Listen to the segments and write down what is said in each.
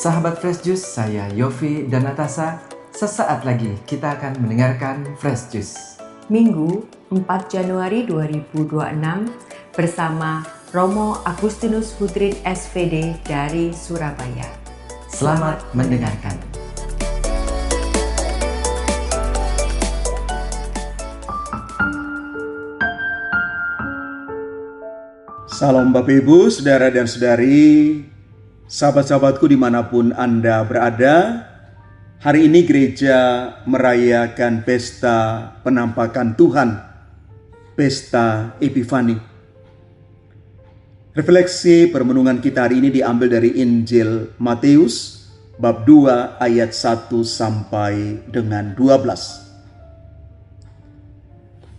Sahabat Fresh Juice, saya Yofi dan Natasha. Sesaat lagi kita akan mendengarkan Fresh Juice. Minggu 4 Januari 2026 bersama Romo Agustinus Hutrin SVD dari Surabaya. Selamat mendengarkan. Salam Bapak Ibu, Saudara dan Saudari, sahabat-sahabatku dimanapun Anda berada. Hari ini gereja merayakan pesta penampakan Tuhan, pesta Epifani. Refleksi permenungan kita hari ini diambil dari Injil Matius, bab 2 ayat 1 sampai dengan 12.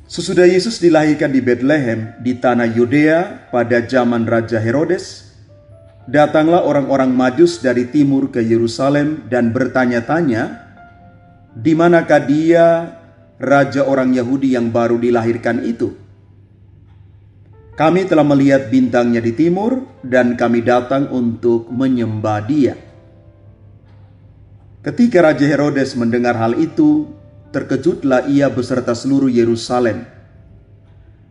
Sesudah Yesus dilahirkan di Betlehem di tanah Yudea pada zaman Raja Herodes, datanglah orang-orang Majus dari timur ke Yerusalem dan bertanya-tanya, di manakah dia, raja orang Yahudi yang baru dilahirkan itu? Kami telah melihat bintangnya di timur dan kami datang untuk menyembah dia. Ketika Raja Herodes mendengar hal itu, terkejutlah ia beserta seluruh Yerusalem.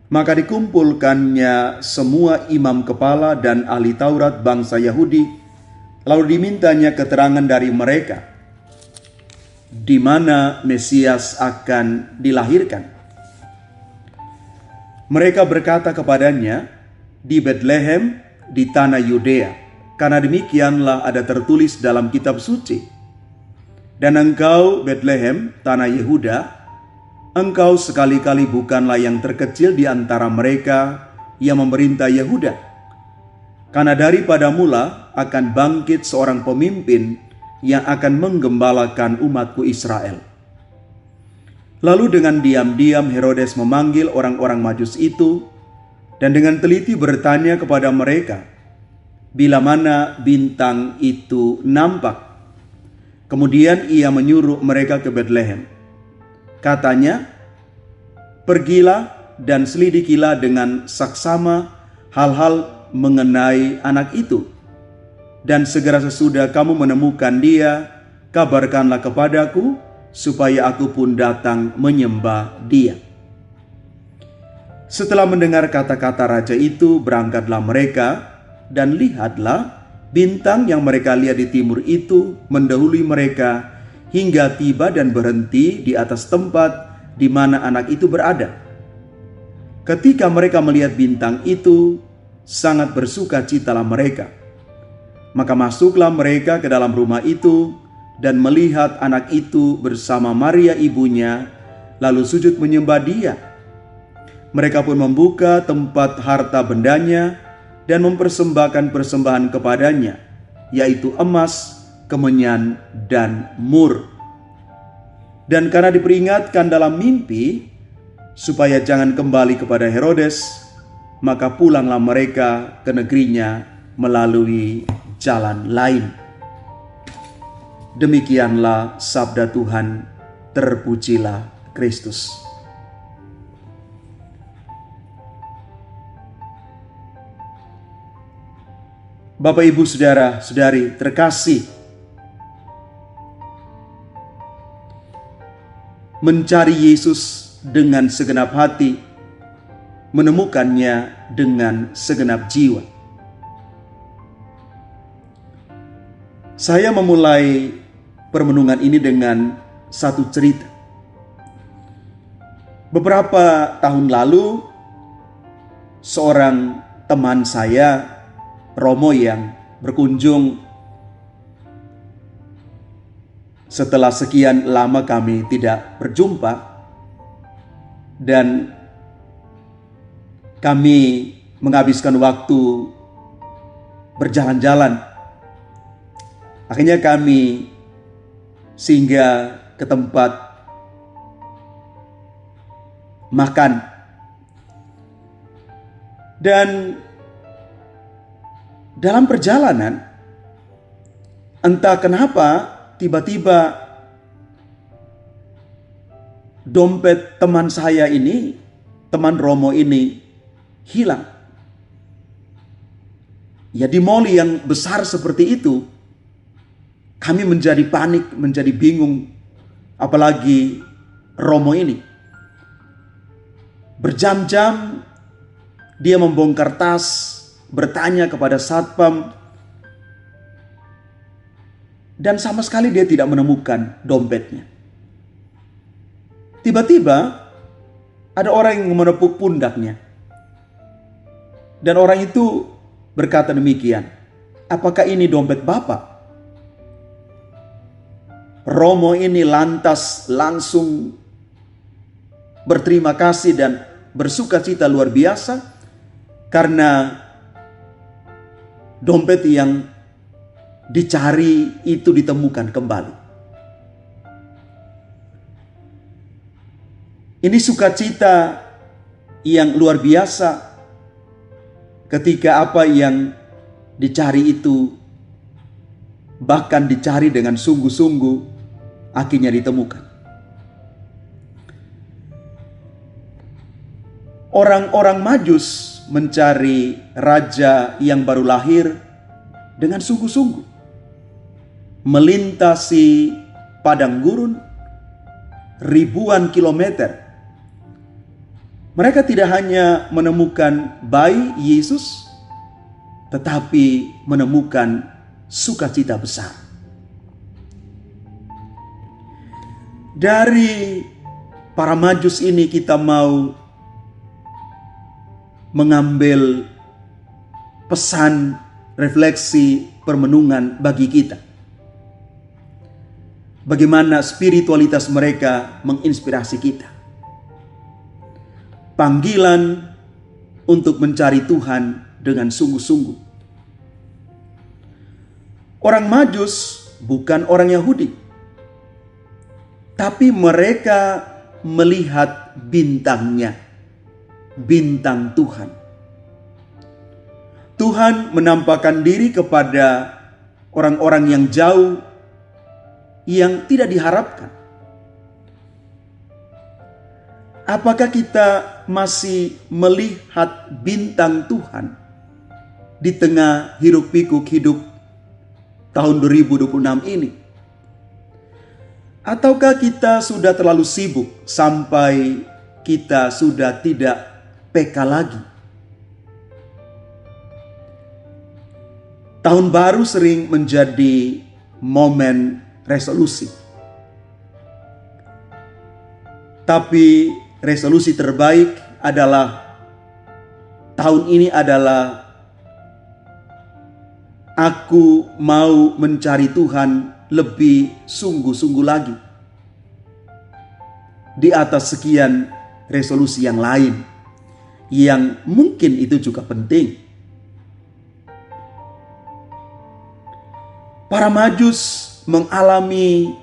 Maka dikumpulkannya semua imam kepala dan ahli Taurat bangsa Yahudi, lalu dimintanya keterangan dari mereka, di mana Mesias akan dilahirkan. Mereka berkata kepadanya, di Betlehem di tanah Yudea, karena demikianlah ada tertulis dalam kitab suci. Dan engkau Betlehem, tanah Yehuda, engkau sekali-kali bukanlah yang terkecil di antara mereka yang memerintah Yehuda. Karena daripada mula akan bangkit seorang pemimpin yang akan menggembalakan umatku Israel. Lalu dengan diam-diam Herodes memanggil orang-orang Majus itu dan dengan teliti bertanya kepada mereka, bila mana bintang itu nampak. Kemudian ia menyuruh mereka ke Betlehem. Katanya, pergilah dan selidikilah dengan saksama hal-hal mengenai anak itu. Dan segera sesudah kamu menemukan dia, kabarkanlah kepadaku, supaya aku pun datang menyembah dia. Setelah mendengar kata-kata raja itu, berangkatlah mereka, dan lihatlah, bintang yang mereka lihat di timur itu mendahului mereka hingga tiba dan berhenti di atas tempat di mana anak itu berada. Ketika mereka melihat bintang itu, sangat bersukacitalah mereka. Maka masuklah mereka ke dalam rumah itu dan melihat anak itu bersama Maria ibunya, lalu sujud menyembah dia. Mereka pun membuka tempat harta bendanya dan mempersembahkan persembahan kepadanya, yaitu emas, kemenyan, dan mur. Dan karena diperingatkan dalam mimpi, supaya jangan kembali kepada Herodes, maka pulanglah mereka ke negerinya melalui jalan lain. Demikianlah sabda Tuhan, terpujilah Kristus. Bapak, Ibu, Saudara, Saudari terkasih, mencari Yesus dengan segenap hati, menemukannya dengan segenap jiwa. Saya memulai permenungan ini dengan satu cerita. Beberapa tahun lalu, seorang teman saya, Romo, yang berkunjung setelah sekian lama kami tidak berjumpa, dan kami menghabiskan waktu berjalan-jalan. Akhirnya kami singgah ke tempat makan, dan dalam perjalanan, entah kenapa tiba-tiba dompet teman saya ini, teman Romo ini, hilang. Ya, di mall yang besar seperti itu, Kami menjadi panik, menjadi bingung. Apalagi Romo ini. Berjam-jam dia membongkar tas, bertanya kepada satpam, dan sama sekali dia tidak menemukan dompetnya. Tiba-tiba ada orang yang menepuk pundaknya. Dan orang itu berkata demikian, "Apakah ini dompet Bapak?" Romo ini lantas langsung berterima kasih dan bersuka cita luar biasa karena dompet yang dicari itu ditemukan kembali. Ini sukacita yang luar biasa ketika apa yang dicari itu bahkan dicari dengan sungguh-sungguh akhirnya ditemukan. Orang-orang Majus mencari raja yang baru lahir dengan sungguh-sungguh, melintasi padang gurun ribuan kilometer. Mereka tidak hanya menemukan bayi Yesus, tetapi menemukan sukacita besar. Dari para Majus ini kita mau mengambil pesan, refleksi, permenungan bagi kita. Bagaimana spiritualitas mereka menginspirasi kita. Panggilan untuk mencari Tuhan dengan sungguh-sungguh. Orang Majus bukan orang Yahudi, tapi mereka melihat bintangnya, bintang Tuhan. Tuhan menampakkan diri kepada orang-orang yang jauh, yang tidak diharapkan. Apakah kita masih melihat bintang Tuhan di tengah hiruk-pikuk hidup tahun 2026 ini? Ataukah kita sudah terlalu sibuk sampai kita sudah tidak peka lagi? Tahun baru sering menjadi momen resolusi. Tapi resolusi terbaik adalah tahun ini adalah aku mau mencari Tuhan lebih sungguh-sungguh lagi di atas sekian resolusi yang lain yang mungkin itu juga penting. Para Majus mengalami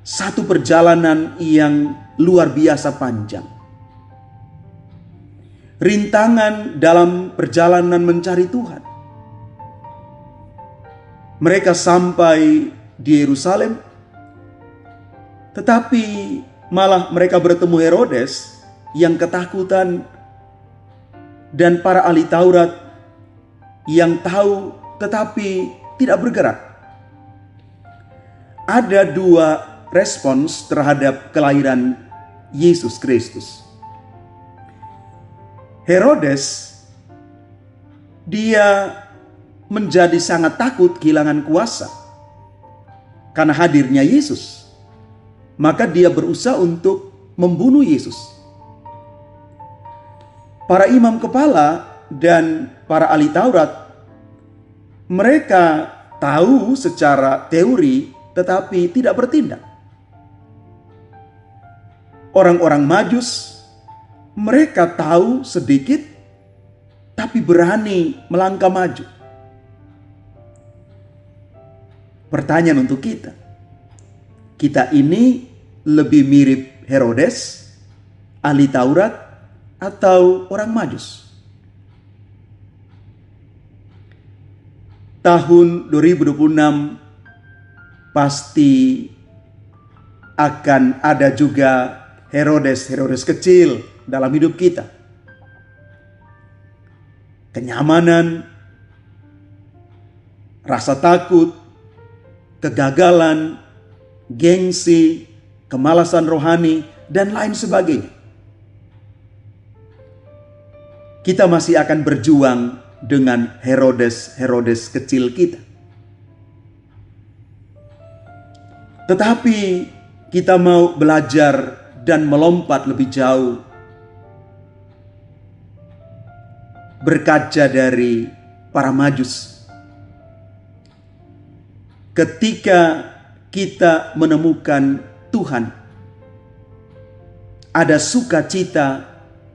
satu perjalanan yang luar biasa panjang. Rintangan dalam perjalanan mencari Tuhan. Mereka sampai di Yerusalem, tetapi malah mereka bertemu Herodes yang ketakutan dan para ahli Taurat yang tahu tetapi tidak bergerak. Ada dua respons terhadap kelahiran Yesus Kristus. Herodes, dia menjadi sangat takut kehilangan kuasa karena hadirnya Yesus. Maka dia berusaha untuk membunuh Yesus. Para imam kepala dan para ahli Taurat, mereka tahu secara teori tetapi tidak bertindak. Orang-orang Majus, mereka tahu sedikit tapi berani melangkah maju. Pertanyaan untuk kita. Kita ini lebih mirip Herodes, ahli Taurat, atau orang Majus? Tahun 2026 pasti akan ada juga Herodes kecil dalam hidup kita. Kenyamanan, rasa takut, kegagalan, gengsi, kemalasan rohani, dan lain sebagainya. Kita masih akan berjuang dengan Herodes kecil kita. Tetapi kita mau belajar dan melompat lebih jauh, berkaca dari para Majus. Ketika kita menemukan Tuhan, ada sukacita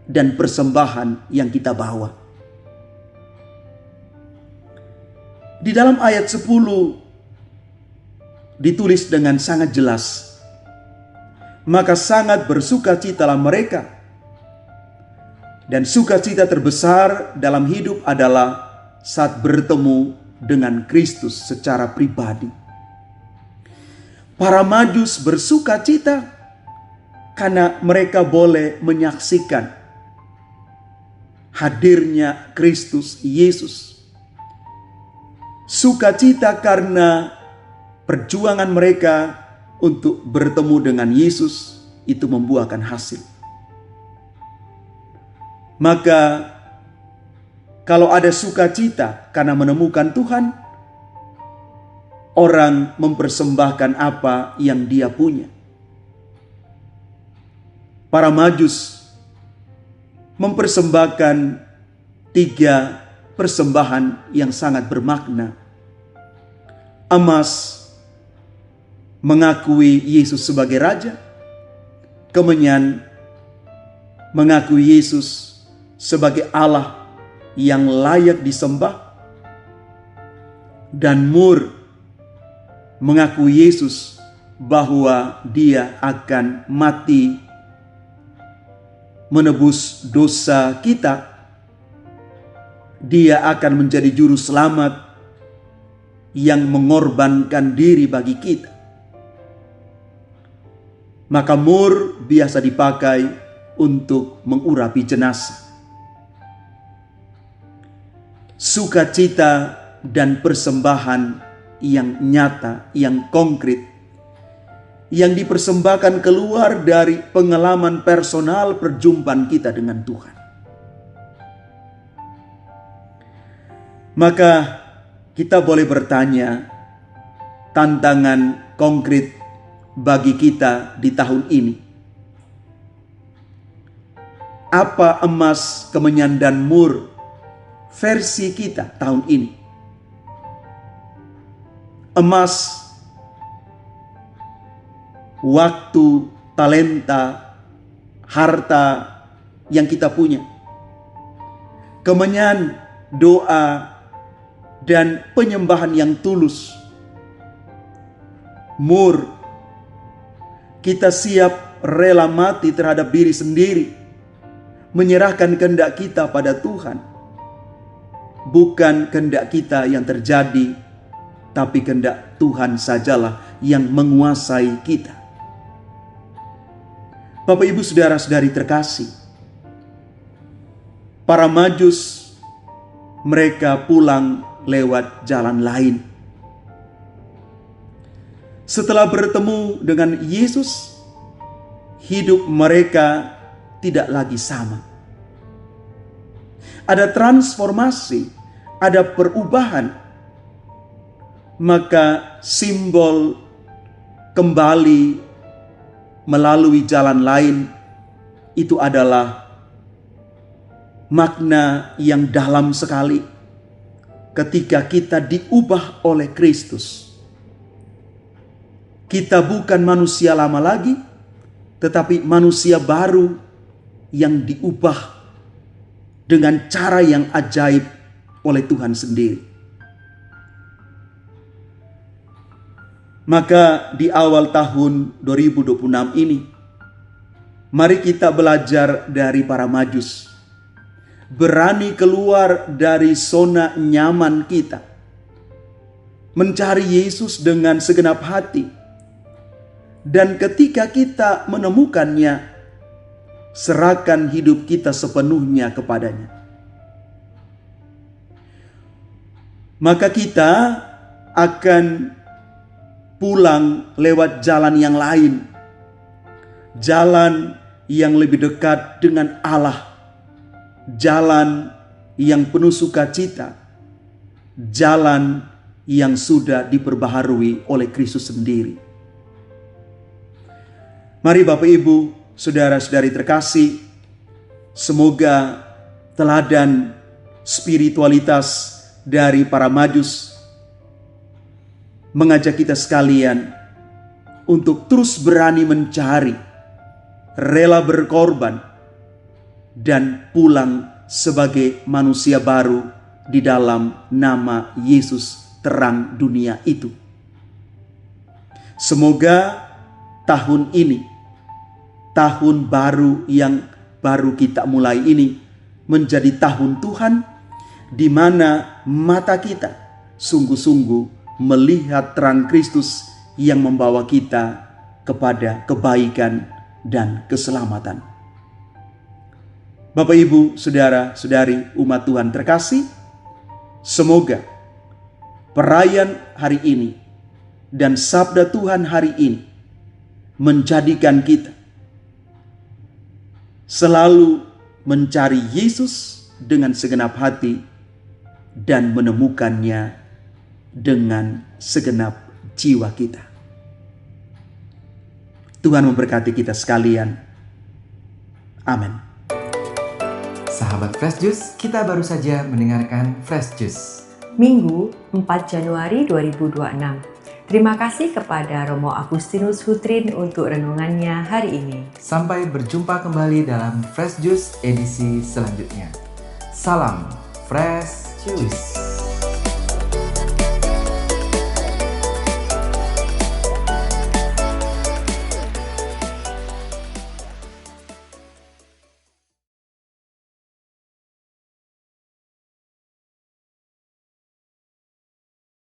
dan persembahan yang kita bawa. Di dalam ayat 10 ditulis dengan sangat jelas, maka sangat bersukacitalah mereka. Dan sukacita terbesar dalam hidup adalah saat bertemu dengan Kristus secara pribadi. Para Majus bersukacita karena mereka boleh menyaksikan hadirnya Kristus Yesus. Sukacita karena perjuangan mereka untuk bertemu dengan Yesus itu membuahkan hasil. Maka kalau ada sukacita karena menemukan Tuhan, orang mempersembahkan apa yang dia punya. Para Majus mempersembahkan 3 persembahan yang sangat bermakna. Emas mengakui Yesus sebagai Raja. Kemenyan mengakui Yesus sebagai Allah yang layak disembah. Dan mur mengakui Yesus bahwa dia akan mati menebus dosa kita. Dia akan menjadi juru selamat yang mengorbankan diri bagi kita. Maka mur biasa dipakai untuk mengurapi jenazah. Sukacita dan persembahan yang nyata, yang konkret, yang dipersembahkan keluar dari pengalaman personal perjumpaan kita dengan Tuhan. Maka kita boleh bertanya, tantangan konkret bagi kita di tahun ini. Apa emas, kemenyan, dan mur versi kita tahun ini? Emas, waktu, talenta, harta yang kita punya. Kemenyan, doa, dan penyembahan yang tulus. Mur, kita siap rela mati terhadap diri sendiri, menyerahkan kehendak kita pada Tuhan. Bukan kehendak kita yang terjadi, tapi kehendak Tuhan sajalah yang menguasai kita. Bapak, Ibu, saudara-saudari terkasih, para Majus mereka pulang lewat jalan lain. Setelah bertemu dengan Yesus, hidup mereka tidak lagi sama. Ada transformasi, ada perubahan. Maka simbol kembali melalui jalan lain itu adalah makna yang dalam sekali ketika kita diubah oleh Kristus. Kita bukan manusia lama lagi, tetapi manusia baru yang diubah dengan cara yang ajaib oleh Tuhan sendiri. Maka di awal tahun 2026 ini, mari kita belajar dari para Majus. Berani keluar dari zona nyaman kita. Mencari Yesus dengan segenap hati. Dan ketika kita menemukannya, serahkan hidup kita sepenuhnya kepadanya. Maka kita akan pulang lewat jalan yang lain, jalan yang lebih dekat dengan Allah, jalan yang penuh sukacita, jalan yang sudah diperbaharui oleh Kristus sendiri. Mari Bapak Ibu, saudara-saudari terkasih, semoga teladan spiritualitas dari para Majus mengajak kita sekalian untuk terus berani mencari, rela berkorban, dan pulang sebagai manusia baru di dalam nama Yesus terang dunia itu. Semoga tahun ini, tahun baru yang baru kita mulai ini, menjadi tahun Tuhan di mana mata kita sungguh-sungguh melihat terang Kristus yang membawa kita kepada kebaikan dan keselamatan. Bapak, Ibu, saudara-saudari umat Tuhan terkasih, semoga perayaan hari ini dan sabda Tuhan hari ini menjadikan kita selalu mencari Yesus dengan segenap hati dan menemukannya dengan segenap jiwa kita. Tuhan memberkati kita sekalian. Amin. Sahabat Fresh Juice, kita baru saja mendengarkan Fresh Juice Minggu 4 Januari 2026. Terima kasih kepada Romo Agustinus Hutrin untuk renungannya hari ini. Sampai berjumpa kembali dalam Fresh Juice edisi selanjutnya. Salam Fresh Juice.